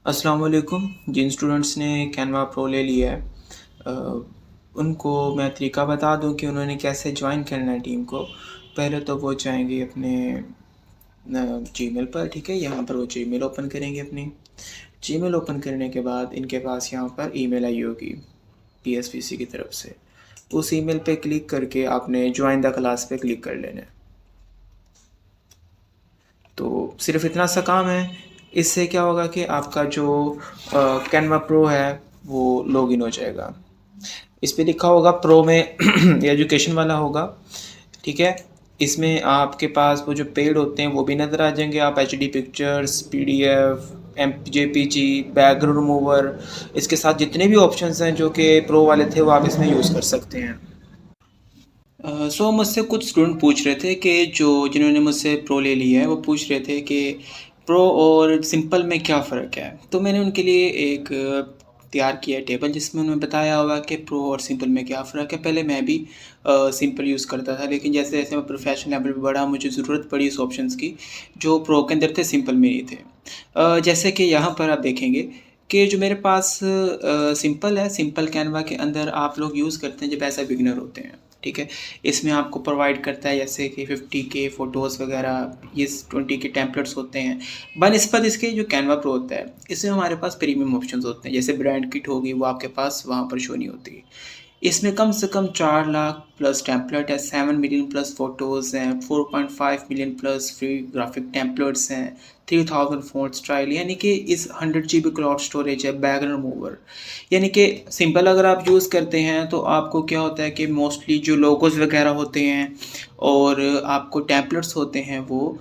अस्सलाम वालेकुम। जिन स्टूडेंट्स ने कैनवा प्रो ले लिया है अ, उनको मैं तरीका बता दूं कि उन्होंने कैसे ज्वाइन करना है टीम को। पहले तो वो जाएंगे अपने जीमेल पर, ठीक है। यहाँ पर वो जीमेल ओपन करेंगे अपनी। जीमेल ओपन करने के बाद इनके पास यहाँ पर ईमेल आई होगी पीएसपीसी की तरफ से। उस ईमेल पे क्लिक करके आपने ज्वाइन द क्लास पे क्लिक कर लेना है। तो सिर्फ इतना सा काम है। इससे क्या होगा कि आपका जो कैनवा प्रो है वो लॉगिन हो जाएगा। इस पे लिखा होगा प्रो में एजुकेशन वाला होगा, ठीक है। इसमें आपके पास वो जो पेड होते हैं वो भी नज़र आ जाएंगे। आप H D pictures, P D F, M J P G, background remover, इसके साथ जितने भी ऑप्शंस हैं जो कि प्रो वाले थे वो आप इसमें यूज़ कर सकते हैं। सो मुझसे कुछ स्टूडेंट पूछ रहे थे कि जो जिन्होंने मुझसे प्रो ले लिया है वो पूछ रहे थे कि प्रो और सिंपल में क्या फ़र्क है। तो मैंने उनके लिए एक तैयार किया है टेबल जिसमें उन्होंने बताया होगा कि प्रो और सिंपल में क्या फ़र्क है। पहले मैं भी सिंपल यूज़ करता था, लेकिन जैसे जैसे मैं प्रोफेशनल लेवल पे बढ़ा मुझे ज़रूरत पड़ी इस ऑप्शंस की जो प्रो के अंदर थे, सिंपल में नहीं थे। जैसे कि यहाँ पर आप देखेंगे कि जो मेरे पास सिंपल है, सिंपल कैनवा के अंदर आप लोग यूज़ करते हैं जब ऐसा बिगनर होते हैं, ठीक है। इसमें आपको प्रोवाइड करता है जैसे कि 50 के फ़ोटोज़ वगैरह, ये 20 के टेम्पलेट्स होते हैं। बनस्पत इसके जो कैनवा प्रो होता है इसमें हमारे पास प्रीमियम ऑप्शंस होते हैं, जैसे ब्रांड किट होगी वो आपके पास वहाँ पर शो नहीं होती। इसमें कम से कम 4 लाख प्लस टेम्पलेट है, 7 मिलियन प्लस फ़ोटोज़ हैं, 4.5 million plus free graphic templates हैं, 3000 फ़ॉन्ट्स ट्रायल, यानी कि इस 100 जीबी क्लाउड स्टोरेज है, बैकग्राउंड रिमूवर। यानी कि सिंपल अगर आप यूज़ करते हैं तो आपको क्या होता है कि मोस्टली जो लोगोज़ वगैरह होते हैं और आपको टेम्पलेट्स होते हैं वो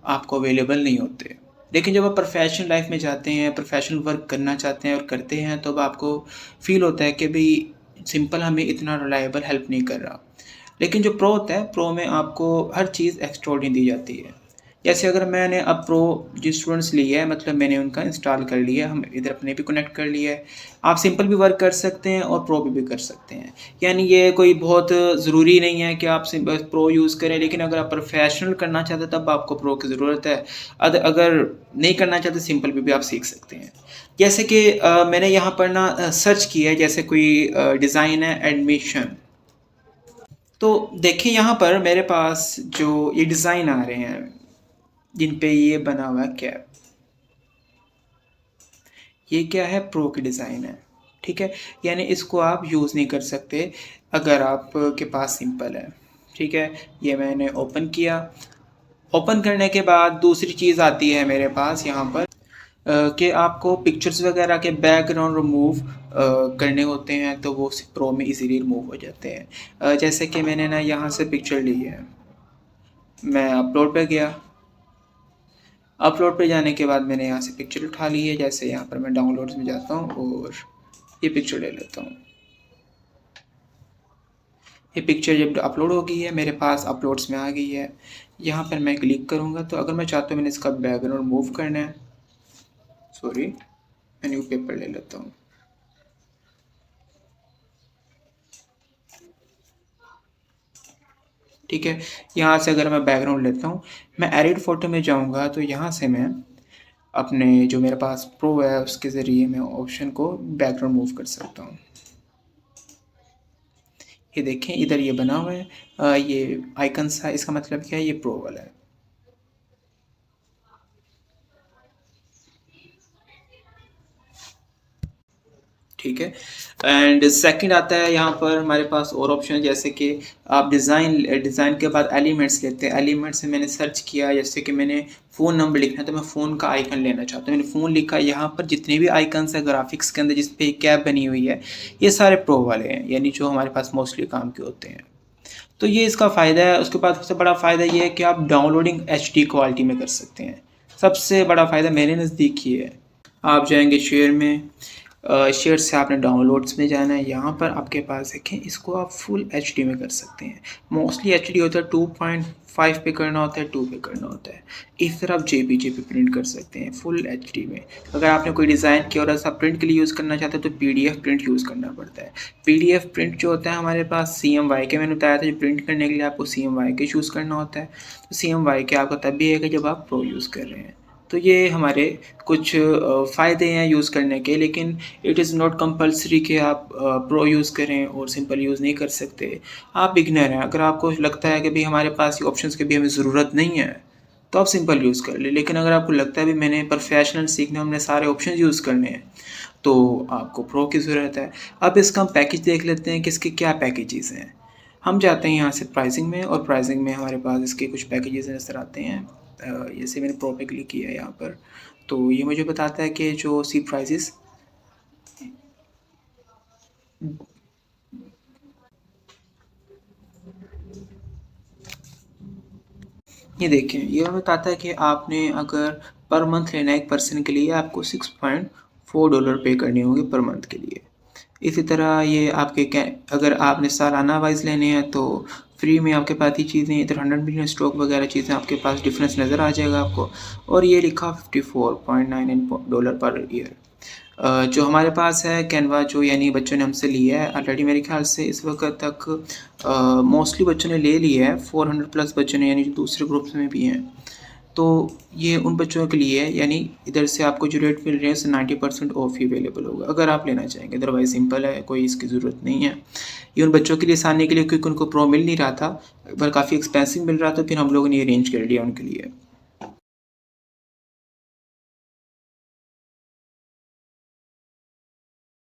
आपको अवेलेबल नहीं होते। लेकिन जब आप प्रोफेशनल लाइफ में जाते हैं, प्रोफेशनल वर्क करना चाहते हैं और करते हैं, तो अब आपको फ़ील होता है कि भई सिंपल हमें इतना रिलायबल हेल्प नहीं कर रहा। लेकिन जो प्रो होता है, प्रो में आपको हर चीज़ एक्स्ट्राऑर्डिनरी दी जाती है। जैसे अगर मैंने अब प्रो जिस स्टूडेंट्स लिया है, मतलब मैंने उनका इंस्टॉल कर लिया है, हम इधर अपने भी कनेक्ट कर लिया है। आप सिंपल भी वर्क कर सकते हैं और प्रो भी कर सकते हैं। यानी ये कोई बहुत ज़रूरी नहीं है कि आप बस प्रो यूज़ करें, लेकिन अगर आप प्रोफेशनल करना चाहते हैं तब आपको प्रो की ज़रूरत है। अगर नहीं करना चाहते सिंपल भी आप सीख सकते हैं। जैसे कि मैंने यहाँ पर ना सर्च किया है, जैसे कोई डिज़ाइन है एडमिशन। तो देखिए यहाँ पर मेरे पास जो ये डिज़ाइन आ रहे हैं जिन पे ये बना हुआ है कैप, ये क्या है, प्रो की डिज़ाइन है, ठीक है। यानी इसको आप यूज़ नहीं कर सकते अगर आप के पास सिंपल है, ठीक है। ये मैंने ओपन किया। ओपन करने के बाद दूसरी चीज़ आती है मेरे पास यहाँ पर कि आपको पिक्चर्स वगैरह के बैकग्राउंड रिमूव करने होते हैं, तो वो प्रो में इजीली रिमूव हो जाते हैं। जैसे कि मैंने ना यहाँ से पिक्चर ली है, मैं अपलोड पे गया। अपलोड पे जाने के बाद मैंने यहाँ से पिक्चर उठा ली है। जैसे यहाँ पर मैं डाउनलोड्स में जाता हूँ और ये पिक्चर ले लेता हूँ। ये पिक्चर जब अपलोड हो गई है मेरे पास अपलोड्स में आ गई है। यहाँ पर मैं क्लिक करूँगा तो अगर मैं चाहता हूँ मैंने इसका बैकग्राउंड मूव करना है, सॉरी मैं न्यू पेपर ले लेता हूँ। ठीक है, यहाँ से अगर मैं बैकग्राउंड लेता हूँ, मैं एडिट फ़ोटो में जाऊँगा तो यहाँ से मैं अपने जो मेरे पास प्रो है उसके ज़रिए मैं ऑप्शन को बैकग्राउंड मूव कर सकता हूँ। ये देखें इधर ये बना हुआ है, ये आइकन सा, इसका मतलब क्या है, ये प्रो वाला है। ठीक है। एंड सेकंड आता है यहाँ पर हमारे पास और ऑप्शन, जैसे कि आप डिज़ाइन के बाद एलिमेंट्स लेते हैं। एलिमेंट्स में मैंने सर्च किया, जैसे कि मैंने फ़ोन नंबर लिखना है तो मैं फ़ोन का आइकन लेना चाहता हूँ, मैंने फ़ोन लिखा। यहाँ पर जितने भी आइकन्स हैं ग्राफिक्स के अंदर जिस पे कैप बनी हुई है, ये सारे प्रो वाले हैं, यानी जो हमारे पास मोस्टली काम के होते हैं। तो ये इसका फ़ायदा है। उसके बाद सबसे बड़ा फ़ायदा ये है कि आप डाउनलोडिंग एचडी क्वालिटी में कर सकते हैं। सबसे बड़ा फ़ायदा मेरे नज़दीक ये है। आप जाएंगे शेयर में, शेयर से आपने डाउनलोड्स में जाना है। यहाँ पर आपके पास देखें, इसको आप फुल एचडी में कर सकते हैं। मोस्टली एचडी होता है 2.5 पे करना होता है, 2 पे करना होता है। इस तरह आप जेपीजी पे प्रिंट कर सकते हैं फुल एचडी में। अगर आपने कोई डिज़ाइन किया और ऐसा प्रिंट के लिए यूज़ करना चाहते हैं तो पीडीएफ प्रिंट यूज़ करना पड़ता है। पीडीएफ प्रिंट जो होता है हमारे पास सीएमवाई के, मैंने बताया था जो प्रिंट करने के लिए आपको सीएमवाई के चूज़ करना होता है। तो सीएमवाई के आपका तब भी है कि जब आप प्रो यूज़ कर रहे हैं। तो ये हमारे कुछ फ़ायदे हैं यूज़ करने के, लेकिन इट इज़ नॉट कंपल्सरी कि आप प्रो यूज़ करें और सिंपल यूज़ नहीं कर सकते। आप बिगिनर हैं, अगर आपको लगता है कि भई हमारे पास ये ऑप्शंस की भी हमें ज़रूरत नहीं है, तो आप सिंपल यूज़ कर लें। लेकिन अगर आपको लगता है भी मैंने प्रोफ़ेशनल सीखना है, हमने सारे ऑप्शंस यूज़ करने हैं, तो आपको प्रो की ज़रूरत है। अब इसका हम पैकेज देख लेते हैं कि इसके क्या पैकेजेज़ हैं। हम जाते हैं यहाँ से प्राइसिंग में, और प्राइसिंग में हमारे पास इसके कुछ पैकेजेज़ नज़र आते हैं। जैसे मैंने प्रो पे क्लिक किया है यहाँ पर, तो ये मुझे बताता है कि जो सी प्राइसेस, ये देखें, ये बताता है कि आपने अगर पर मंथ लेना है एक पर्सन के लिए, आपको $6.4 पे करने होंगे पर मंथ के लिए। इसी तरह ये आपके अगर आपने सालाना वाइज़ लेने हैं तो फ्री में आपके पास ये चीज़ें इधर 100 मिलियन स्टॉक वगैरह चीज़ें आपके पास डिफरेंस नज़र आ जाएगा आपको। और ये लिखा $54.99 पर ईयर। जो हमारे पास है कैनवा, जो यानी बच्चों ने हमसे लिया है ऑलरेडी, मेरे ख्याल से इस वक्त तक मोस्टली बच्चों ने ले लिया है, 400 प्लस बच्चों ने, यानी जो दूसरे ग्रुप्स में भी हैं। तो ये उन बच्चों के लिए है, यानी इधर से आपको जो रेट मिल रहे हैं उससे 90% ऑफ ही अवेलेबल होगा अगर आप लेना चाहेंगे, अदरवाइज़ सिंपल है, कोई इसकी ज़रूरत नहीं है। ये उन बच्चों के लिए आसानी के लिए, क्योंकि उनको प्रो मिल नहीं रहा था, पर काफ़ी एक्सपेंसिव मिल रहा था, फिर हम लोगों ने ये अरेंज कर लिया उनके लिए।